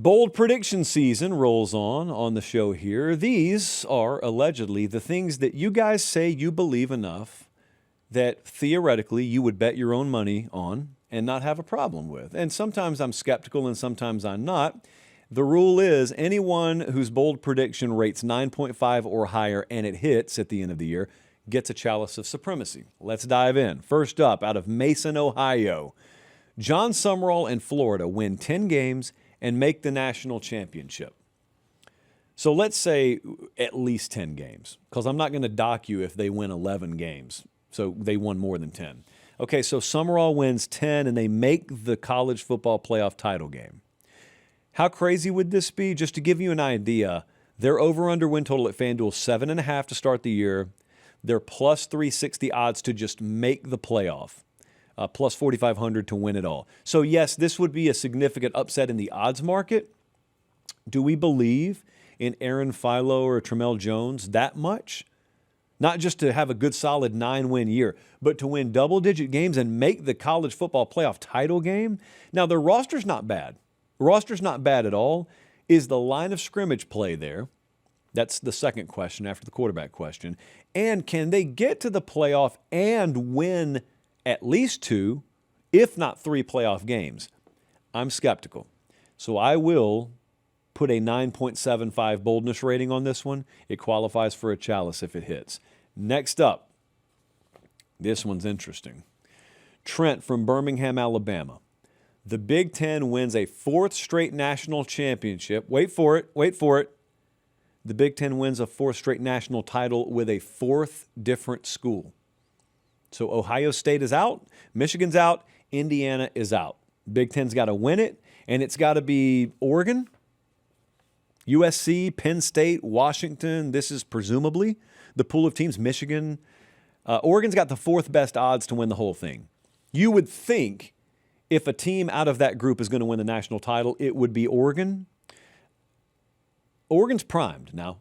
Bold prediction season rolls on the show here. These are allegedly the things that you guys say you believe enough that theoretically you would bet your own money on and not have a problem with. And sometimes I'm skeptical and sometimes I'm not. The rule is anyone whose bold prediction rates 9.5 or higher and it hits at the end of the year gets a chalice of supremacy. Let's dive in. First up, out of Mason, Ohio, John Summerall and Florida win 10 games and make the national championship. So let's say at least 10 games, because I'm not going to dock you if they win 11 games. So they won more than 10. Okay, so Summerall wins 10 and they make the college football playoff title game. How crazy would this be? Just to give you an idea, their over-under win total at FanDuel 7.5 to start the year. They're plus 360 odds to just make the playoff. Plus 4,500 to win it all. So yes, this would be a significant upset in the odds market. Do we believe in Aaron Philo or Tramel Jones that much? Not just to have a good solid 9-win year, but to win double-digit games and make the college football playoff title game? Now, their roster's not bad. Roster's not bad at all. Is the line of scrimmage play there? That's the second question after the quarterback question. And can they get to the playoff and win at least 2, if not 3 playoff games? I'm skeptical. So I will put a 9.75 boldness rating on this one. It qualifies for a chalice if it hits. Next up, this one's interesting. Trent from Birmingham, Alabama. The Big Ten wins a 4th straight national championship. Wait for it. The Big Ten wins a 4th straight national title with a 4th different school. So Ohio State is out, Michigan's out, Indiana is out. Big Ten's got to win it, and it's got to be Oregon, USC, Penn State, Washington. This is presumably the pool of teams. Michigan. Oregon's got the 4th best odds to win the whole thing. You would think if a team out of that group is going to win the national title, it would be Oregon. Oregon's primed now.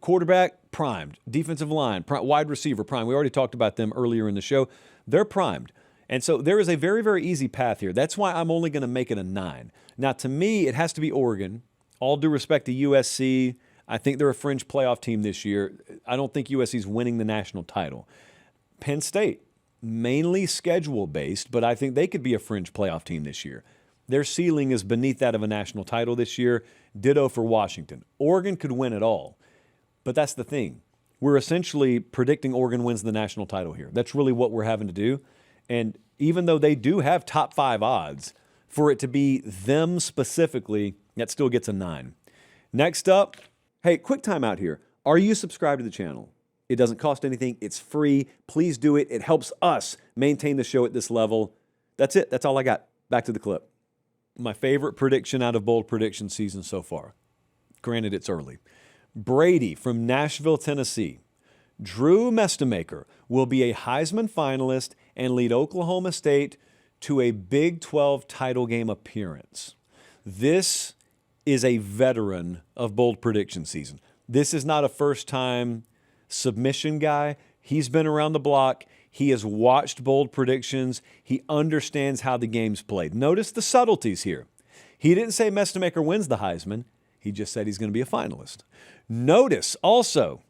Quarterback, primed. Defensive line, wide receiver, primed. We already talked about them earlier in the show. They're primed. And so there is a very, very easy path here. That's why I'm only going to make it a 9. Now, to me, it has to be Oregon. All due respect to USC, I think they're a fringe playoff team this year. I don't think USC's winning the national title. Penn State, mainly schedule-based, but I think they could be a fringe playoff team this year. Their ceiling is beneath that of a national title this year. Ditto for Washington. Oregon could win it all. But that's the thing. We're essentially predicting Oregon wins the national title here. That's really what we're having to do. And even though they do have top 5 odds, for it to be them specifically, that still gets a 9. Next up, hey, quick time out here. Are you subscribed to the channel? It doesn't cost anything. It's free. Please do it. It helps us maintain the show at this level. That's it. That's all I got. Back to the clip. My favorite prediction out of bold prediction season so far. Granted, it's early. Brady from Nashville, Tennessee. Drew Mestemaker will be a Heisman finalist and lead Oklahoma State to a Big 12 title game appearance. This is a veteran of bold prediction season. This is not a first-time submission guy. He's been around the block. He has watched bold predictions. He understands how the game's played. Notice the subtleties here. He didn't say Mestemaker wins the Heisman. He just said he's going to be a finalist. Notice also,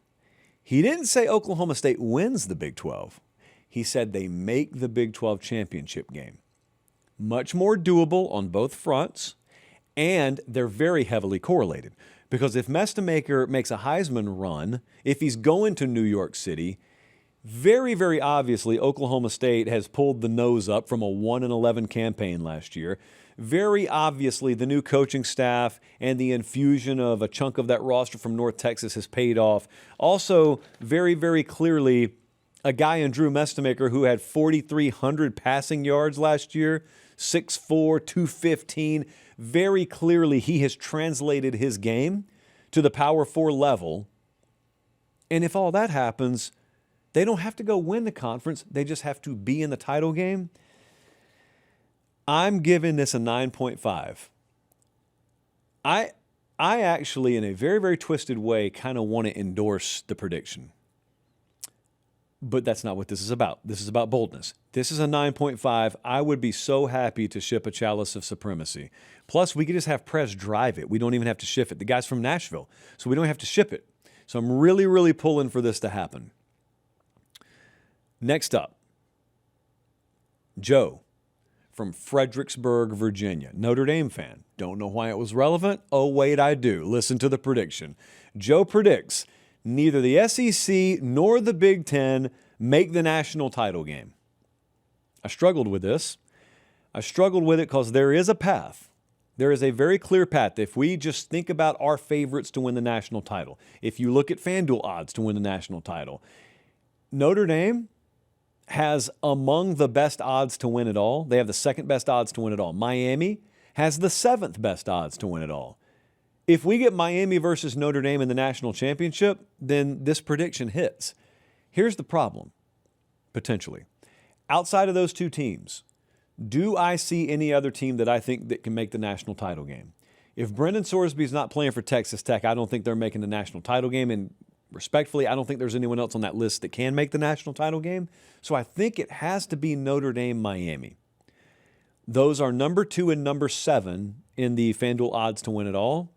he didn't say Oklahoma State wins the Big 12. He said they make the Big 12 championship game. Much more doable on both fronts, and they're very heavily correlated. Because if Mestemaker makes a Heisman run, if he's going to New York City, very, very obviously Oklahoma State has pulled the nose up from a 1-11 campaign last year. Very obviously the new coaching staff and the infusion of a chunk of that roster from North Texas has paid off. Also, very, very clearly, a guy in Drew Mestemaker who had 4,300 passing yards last year, 6'4", 215. Very clearly he has translated his game to the Power 4 level. And if all that happens, they don't have to go win the conference. They just have to be in the title game. I'm giving this a 9.5. I actually, in a very, very twisted way, kind of want to endorse the prediction. But that's not what this is about. This is about boldness. This is a 9.5. I would be so happy to ship a Chalice of Supremacy. Plus, we could just have Prez drive it. We don't even have to ship it. The guy's from Nashville, so we don't have to ship it. So I'm really, really pulling for this to happen. Next up, Joe from Fredericksburg, Virginia. Notre Dame fan. Don't know why it was relevant? Oh, wait, I do. Listen to the prediction. Joe predicts neither the SEC nor the Big Ten make the national title game. I struggled with this. I struggled with it because there is a path. There is a very clear path. If we just think about our favorites to win the national title, if you look at FanDuel odds to win the national title, Notre Dame has among the best odds to win it all. They have the second best odds to win it all. Miami has the seventh best odds to win it all. If we get Miami versus Notre Dame in the national championship, then this prediction hits. Here's the problem, potentially. Outside of those two teams, do I see any other team that I think that can make the national title game? If Brendan Sorsby's not playing for Texas Tech, I don't think they're making the national title game. And respectfully, I don't think there's anyone else on that list that can make the national title game. So I think it has to be Notre Dame, Miami. Those are number 2 and number 7 in the FanDuel odds to win it all.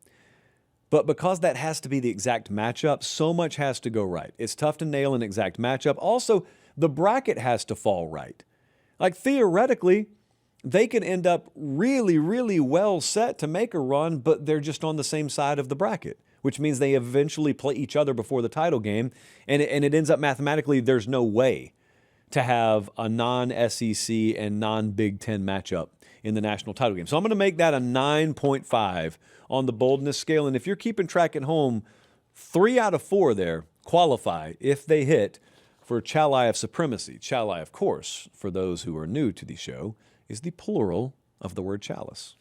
But because that has to be the exact matchup, so much has to go right. It's tough to nail an exact matchup. Also, the bracket has to fall right. Like theoretically, they could end up really, really well set to make a run, but they're just on the same side of the bracket, which means they eventually play each other before the title game. And it ends up mathematically, there's no way to have a non-SEC and non-Big Ten matchup in the national title game. So I'm going to make that a 9.5 on the boldness scale. And if you're keeping track at home, 3 out of 4 there qualify if they hit for Chalice of Supremacy. Chalice, of course, for those who are new to the show, is the plural of the word chalice.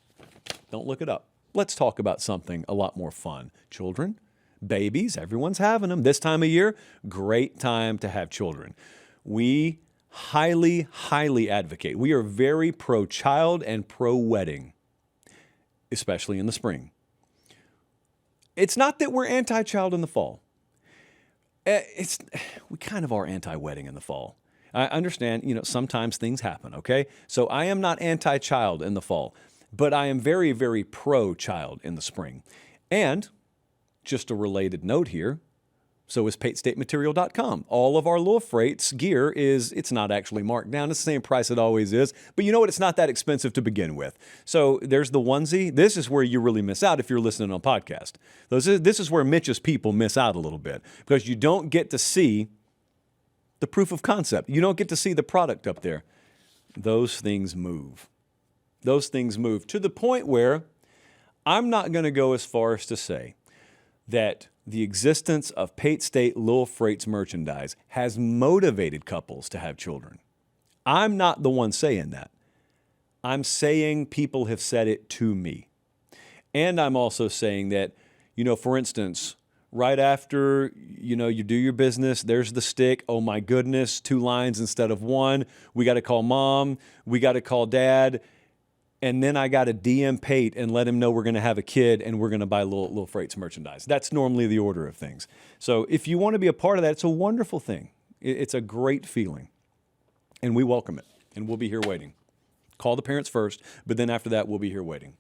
Don't look it up. Let's talk about something a lot more fun. Children, babies, everyone's having them. This time of year, great time to have children. We highly, highly advocate. We are very pro-child and pro-wedding, especially in the spring. It's not that we're anti-child in the fall. We kind of are anti-wedding in the fall. I understand, sometimes things happen, okay? So I am not anti-child in the fall, but I am very, very pro-child in the spring. And just a related note here, so is PateStateMaterial.com. All of our Little Freight's gear it's not actually marked down. It's the same price it always is. But you know what? It's not that expensive to begin with. So there's the onesie. This is where you really miss out if you're listening on a podcast. This is where Mitch's people miss out a little bit because you don't get to see the proof of concept. You don't get to see the product up there. Those things move. Those things move to the point where I'm not going to go as far as to say that the existence of Pate State Little Freight's merchandise has motivated couples to have children. I'm not the one saying that. I'm saying people have said it to me. And I'm also saying that, for instance, right after, you do your business, there's the stick. Oh my goodness, 2 lines instead of 1. We got to call mom. We got to call dad. And then I got to DM Pate and let him know we're going to have a kid and we're going to buy Little Freight's merchandise. That's normally the order of things. So if you want to be a part of that, it's a wonderful thing. It's a great feeling. And we welcome it. And we'll be here waiting. Call the parents first, but then after that, we'll be here waiting.